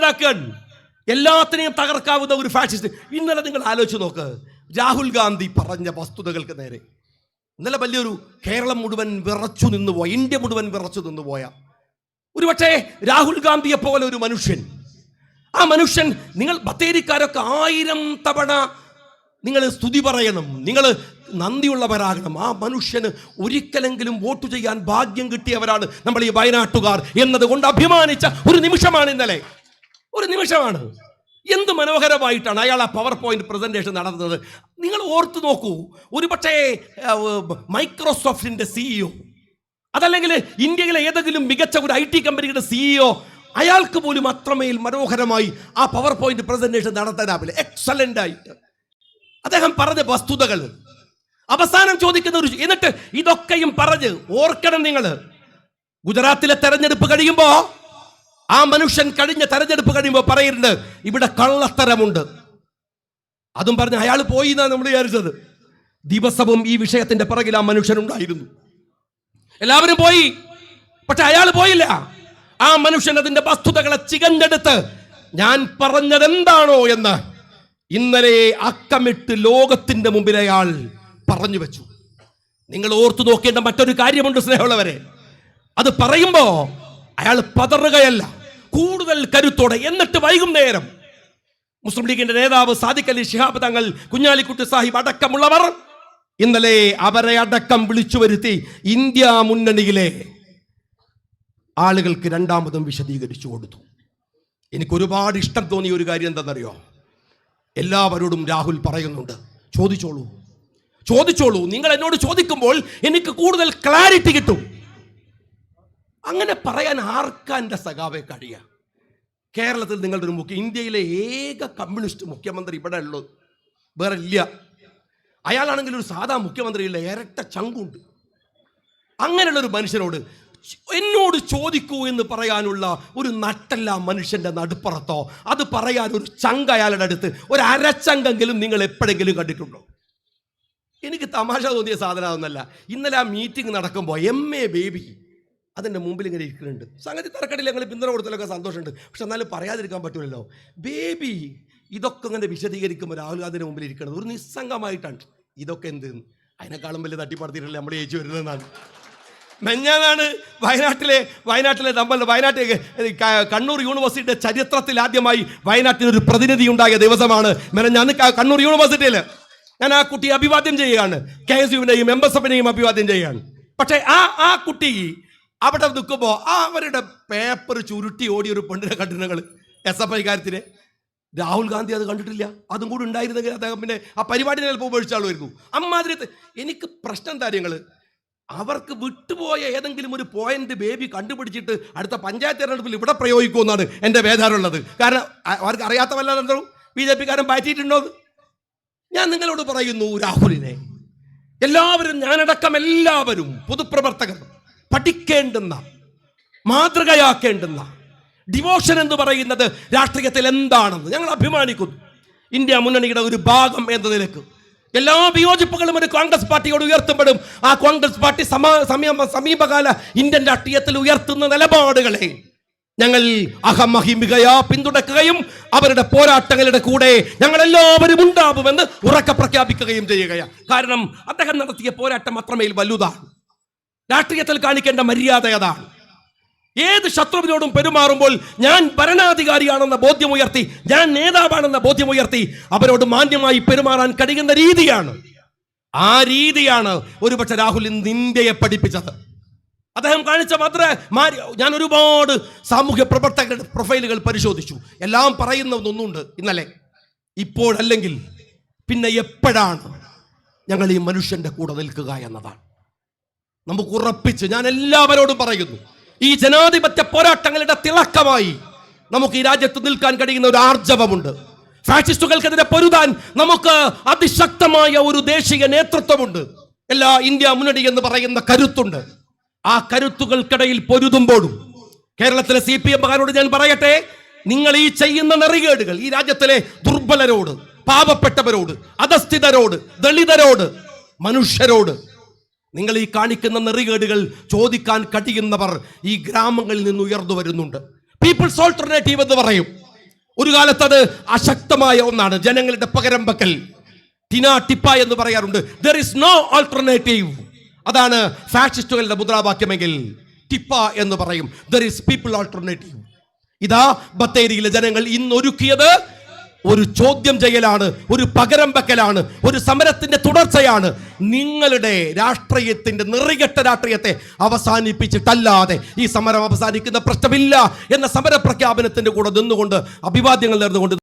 ഇല്ലാതാക്കാൻ, എല്ലാത്തിനെയും തകർക്കാവുന്ന ഒരു ഫാഷിസ്റ്റ്. ഇന്നലെ നിങ്ങൾ ആലോചിച്ച് നോക്ക്, രാഹുൽ ഗാന്ധി പറഞ്ഞ വസ്തുതകൾക്ക് നേരെ ഇന്നലെ വലിയൊരു കേരളം മുഴുവൻ വിറച്ചു നിന്നുപോയ, ഇന്ത്യ മുഴുവൻ വിറച്ചു നിന്നുപോയ ഒരുപക്ഷെ രാഹുൽ ഗാന്ധിയെ പോലെ ഒരു മനുഷ്യൻ, ആ മനുഷ്യൻ, നിങ്ങൾ ബത്തേരിക്കാരൊക്കെ 1000 തവണ നിങ്ങൾ സ്തുതി പറയണം, നിങ്ങൾ നന്ദിയുള്ളവരാകണം. ആ മനുഷ്യന് ഒരിക്കലെങ്കിലും വോട്ട് ചെയ്യാൻ ഭാഗ്യം കിട്ടിയവരാണ് നമ്മൾ ഈ വയനാട്ടുകാർ എന്നതുകൊണ്ട് അഭിമാനിച്ച ഒരു നിമിഷമാണ് ഇന്നലെ. ഒരു നിമിഷമാണ്. എന്ത് മനോഹരമായിട്ടാണ് അയാൾ ആ പവർ പോയിന്റ് പ്രസന്റേഷൻ നടത്തുന്നത്. നിങ്ങൾ ഓർത്തു നോക്കൂ, ഒരുപക്ഷെ മൈക്രോസോഫ്റ്റിന്റെ CEO, അതല്ലെങ്കിൽ ഇന്ത്യയിലെ ഏതെങ്കിലും മികച്ച ഒരു IT കമ്പനിയുടെ CEO, അയാൾക്ക് പോലും അത്രമേൽ മനോഹരമായി ആ പവർ പോയിന്റ് പ്രസന്റേഷൻ നടത്താനാവില്ല. എക്സലന്റ് ആയിട്ട് അദ്ദേഹം പറഞ്ഞ വസ്തുതകൾ അവസാനം ചോദിക്കുന്ന ഒരു, എന്നിട്ട് ഇതൊക്കെയും പറഞ്ഞ് ഓർക്കണം നിങ്ങൾ, ഗുജറാത്തിലെ തെരഞ്ഞെടുപ്പ് കഴിയുമ്പോ ആ മനുഷ്യൻ കഴിഞ്ഞ തെരഞ്ഞെടുപ്പ് കഴിയുമ്പോൾ പറയുന്നുണ്ട് ഇവിടെ കള്ളത്തരമുണ്ട്. അതും പറഞ്ഞ് അയാൾ പോയി എന്നാണ് നമ്മൾ വിചാരിച്ചത്. ദിവസവും ഈ വിഷയത്തിന്റെ പിറകിൽ ആ മനുഷ്യനുണ്ടായിരുന്നു. എല്ലാവരും പോയി, പക്ഷെ അയാൾ പോയില്ല. ആ മനുഷ്യൻ അതിന്റെ വസ്തുതകളെ ചികഞ്ഞെടുത്ത് ഞാൻ പറഞ്ഞതെന്താണോ എന്ന് ഇന്നലെ അക്കമിട്ട് ലോകത്തിന്റെ മുമ്പിൽ അയാൾ പറഞ്ഞു വെച്ചു. നിങ്ങൾ ഓർത്തു നോക്കേണ്ട മറ്റൊരു കാര്യമുണ്ട് സ്നേഹമുള്ളവരെ, അത് പറയുമ്പോ അയാൾ പതറുകയല്ല, കൂടുതൽ കരുത്തോടെ. എന്നിട്ട് വൈകുന്നേരം മുസ്ലിം ലീഗിന്റെ നേതാവ് സാദിഖ് അലി ശിഹാബ് തങ്ങൾ, കുഞ്ഞാലിക്കുട്ടി സാഹിബ് അടക്കമുള്ളവർ ഇന്നലെ അവരെ അടക്കം വിളിച്ചു വരുത്തി ഇന്ത്യ മുന്നണിയിലെ ആളുകൾക്ക് രണ്ടാമതും വിശദീകരിച്ചു കൊടുത്തു. എനിക്ക് ഒരുപാട് ഇഷ്ടം തോന്നിയ ഒരു കാര്യം എന്താണെന്നറിയോ? എല്ലാവരോടും രാഹുൽ പറയുന്നുണ്ട്, ചോദിച്ചോളൂ, ചോദിച്ചോളൂ. നിങ്ങൾ എന്നോട് ചോദിക്കുമ്പോൾ എനിക്ക് കൂടുതൽ ക്ലാരിറ്റി കിട്ടും. അങ്ങനെ പറയാൻ ആർക്കാൻ്റെ സഖാവെ കഴിയുക? കേരളത്തിൽ നിങ്ങളുടെ ഒരു ഇന്ത്യയിലെ ഏക കമ്മ്യൂണിസ്റ്റ് മുഖ്യമന്ത്രി ഇവിടെ ഉള്ളത് വേറെ ഇല്ല. അയാളാണെങ്കിൽ ഒരു സാധാ മുഖ്യമന്ത്രിയില്ല, ഇരട്ട ചങ്കുണ്ട്. അങ്ങനെയുള്ളൊരു മനുഷ്യനോട് എന്നോട് ചോദിക്കൂ എന്ന് പറയാനുള്ള ഒരു നട്ടല്ല മനുഷ്യന്റെ നടുപ്പുറത്തോ, അത് പറയാൻ ഒരു ചങ്ക അയാളുടെ അടുത്ത്, ഒരു അരച്ചങ്കെങ്കിലും നിങ്ങൾ എപ്പോഴെങ്കിലും കണ്ടിട്ടുണ്ടോ? എനിക്ക് തമാശ തോന്നിയ സാധനമൊന്നുമല്ല. ഇന്നലെ ആ മീറ്റിംഗ് നടക്കുമ്പോൾ MA ബേബി അതിൻ്റെ മുമ്പിൽ ഇങ്ങനെ ഇരിക്കുന്നുണ്ട്. സംഗതി തറക്കടില്ല, ഞങ്ങൾ പിന്തുണ കൊടുത്തലൊക്കെ സന്തോഷമുണ്ട്, പക്ഷെ എന്നാലും പറയാതിരിക്കാൻ പറ്റില്ലല്ലോ. ബേബി ഇതൊക്കെ ഇങ്ങനെ വിശദീകരിക്കുമ്പോൾ രാഹുൽ ഗാന്ധിയുടെ മുമ്പിൽ ഇരിക്കുന്നത് ഒരു നിസ്സംഗമായിട്ടാണ്. ഇതൊക്കെ എന്ത്, അതിനേക്കാളും വലിയ തട്ടിപ്പടത്തിയിട്ടല്ലേ നമ്മൾ ജയിച്ചു വരുന്നതെന്നാണ്. മെഞ്ഞാനാണ് വയനാട്ടിലെ കണ്ണൂർ യൂണിവേഴ്സിറ്റിയുടെ ചരിത്രത്തിൽ ആദ്യമായി വയനാട്ടിനൊരു പ്രതിനിധി ഉണ്ടായ ദിവസമാണ് മെനഞ്ഞാന്ന് കണ്ണൂർ യൂണിവേഴ്സിറ്റിയിൽ. ഞാൻ ആ കുട്ടിയെ അഭിവാദ്യം ചെയ്യുകയാണ്, KSUവിനെയും MSFനെയും അഭിവാദ്യം ചെയ്യുകയാണ്. പക്ഷേ ആ കുട്ടി അവിടെ നിൽക്കുമ്പോൾ അവരുടെ പേപ്പർ ചുരുട്ടി ഓടിയൊരു പെണ്ണിനെ കണ്ടിരുന്നങ്ങൾ SFI കാര്യത്തിന്. രാഹുൽ ഗാന്ധി അത് കണ്ടിട്ടില്ല. അതും കൂടി ഉണ്ടായിരുന്നെങ്കിൽ അദ്ദേഹം പിന്നെ ആ പരിപാടി ചിലപ്പോൾ ഉപേക്ഷിച്ചാളുമായിരുന്നു. അമ്മാതിരി എനിക്ക് പ്രശ്നം കാര്യങ്ങൾ, അവർക്ക് വിട്ടുപോയ ഏതെങ്കിലും ഒരു പോയിന്റ് ബേബി കണ്ടുപിടിച്ചിട്ട് അടുത്ത പഞ്ചായത്ത് തെരഞ്ഞെടുപ്പിൽ ഇവിടെ പ്രയോഗിക്കുമെന്നാണ് എൻ്റെ വേദാറുള്ളത്. കാരണം അവർക്ക് അറിയാത്ത വല്ലാതെന്തോ BJP-കാരൻ പറ്റിയിട്ടുണ്ടോ? ഞാൻ നിങ്ങളോട് പറയുന്നു, രാഹുലിനെ എല്ലാവരും, ഞാനടക്കം എല്ലാവരും പൊതുപ്രവർത്തകർ പഠിക്കേണ്ടുന്ന, മാതൃകയാക്കേണ്ടുന്ന ഡിവോഷൻ എന്ന് പറയുന്നത് രാഷ്ട്രീയത്തിൽ എന്താണെന്ന് ഞങ്ങൾ അഭിമാനിക്കുന്നു. ഇന്ത്യ മുന്നണിയുടെ ഒരു ഭാഗം എന്ന നിലക്ക് എല്ലാ വിയോജിപ്പുകളും ഒരു കോൺഗ്രസ് പാർട്ടിയോട് ഉയർത്തുമ്പോഴും ആ കോൺഗ്രസ് പാർട്ടി സമീപകാല ഇന്ത്യൻ രാഷ്ട്രീയത്തിൽ ഉയർത്തുന്ന നിലപാടുകളെ ഞങ്ങൾ അഹമഹിമികയാ പിന്തുണക്കുകയും അവരുടെ പോരാട്ടങ്ങളുടെ കൂടെ ഞങ്ങൾ എല്ലാവരും ഉണ്ടാവുമെന്ന് ഉറക്കെ പ്രഖ്യാപിക്കുകയും ചെയ്യുകയാണ്. കാരണം അദ്ദേഹം നടത്തിയ പോരാട്ടം അത്രമേൽ വലുതാണ്. രാഷ്ട്രീയത്തിൽ കാണിക്കേണ്ട മര്യാദ അതാണ്. ഏത് ശത്രുവിനോടും പെരുമാറുമ്പോൾ ഞാൻ ഭരണാധികാരിയാണെന്ന ബോധ്യമുയർത്തി, ഞാൻ നേതാവാണെന്ന ബോധ്യമുയർത്തി അവരോട് മാന്യമായി പെരുമാറാൻ കഴിയുന്ന രീതിയാണ്. ആ രീതിയാണ് ഒരുപക്ഷെ രാഹുൽ ഇന്ന് ഇന്ത്യയെ പഠിപ്പിച്ചത്. അദ്ദേഹം കാണിച്ച ഞാൻ ഒരുപാട് സാമൂഹ്യ പ്രവർത്തകരുടെ പ്രൊഫൈലുകൾ പരിശോധിച്ചു. എല്ലാം പറയുന്ന ഒന്നുണ്ട്, ഇന്നലെ ഇപ്പോഴല്ലെങ്കിൽ പിന്നെ എപ്പോഴാണ് ഞങ്ങൾ ഈ മനുഷ്യന്റെ കൂടെ നിൽക്കുക എന്നതാണ്. നമുക്ക് ഉറപ്പിച്ച് ഞാൻ എല്ലാവരോടും പറയുന്നു, ഈ ജനാധിപത്യ പോരാട്ടങ്ങളുടെ തിളക്കമായി നമുക്ക് ഈ രാജ്യത്ത് നിൽക്കാൻ കഴിയുന്ന ഒരു ആർജവമുണ്ട്. ഫാഷിസ്റ്റുകൾക്കെതിരെ പൊരുതാൻ നമുക്ക് അതിശക്തമായ ഒരു ദേശീയ നേതൃത്വമുണ്ട്. എല്ലാ ഇന്ത്യ മുന്നണി എന്ന് പറയുന്ന കരുത്തുണ്ട്. ആ കരുത്തുകൾക്കിടയിൽ പൊരുതുമ്പോഴും കേരളത്തിലെ CPM-കാരോട് ഞാൻ പറയട്ടെ, നിങ്ങൾ ഈ ചെയ്യുന്ന നെറികേടുകൾ ഈ രാജ്യത്തിലെ ദുർബലരോട്, പാവപ്പെട്ടവരോട്, അധസ്ഥിതരോട്, ദളിതരോട്, മനുഷ്യരോട് നിങ്ങൾ ഈ കാണിക്കുന്ന നെറികേടുകൾ ചോദിക്കാൻ കഴിയുന്നവർ ഈ ഗ്രാമങ്ങളിൽ നിന്ന് ഉയർന്നു വരുന്നുണ്ട്. പീപ്പിൾസ് ഓൾട്ടർനേറ്റീവ് എന്ന് പറയും. ഒരു കാലത്ത് അത് അശക്തമായ ഒന്നാണ്, ജനങ്ങളുടെ പകരം വെക്കൽ. ടിപ്പ എന്ന് പറയാറുണ്ട്. There is no alternative. അതാണ് ഫാഷിസ്റ്റുകളുടെ മുദ്രാവാക്യമെങ്കിൽ ടിപ്പ എന്ന് പറയും, ദർ ഇസ് പീപ്പിൾ ആൾട്ടർനേറ്റീവ്. ഇതാ ബത്തേരിയിലെ ജനങ്ങൾ ഇന്നൊരുക്കിയത് ഒരു ചോദ്യം ചെയ്യലാണ്, ഒരു പകരം വെക്കലാണ്, ഒരു സമരത്തിന്റെ തുടർച്ചയാണ്. നിങ്ങളുടെ രാഷ്ട്രീയത്തിന്റെ നെറികെട്ട രാഷ്ട്രീയത്തെ അവസാനിപ്പിച്ചിട്ടല്ലാതെ ഈ സമരം അവസാനിക്കുന്ന പ്രശ്നമില്ല എന്ന സമര പ്രഖ്യാപനത്തിന്റെ കൂടെ നിന്നുകൊണ്ട് അഭിവാദ്യങ്ങൾ നേർന്നുകൊണ്ട്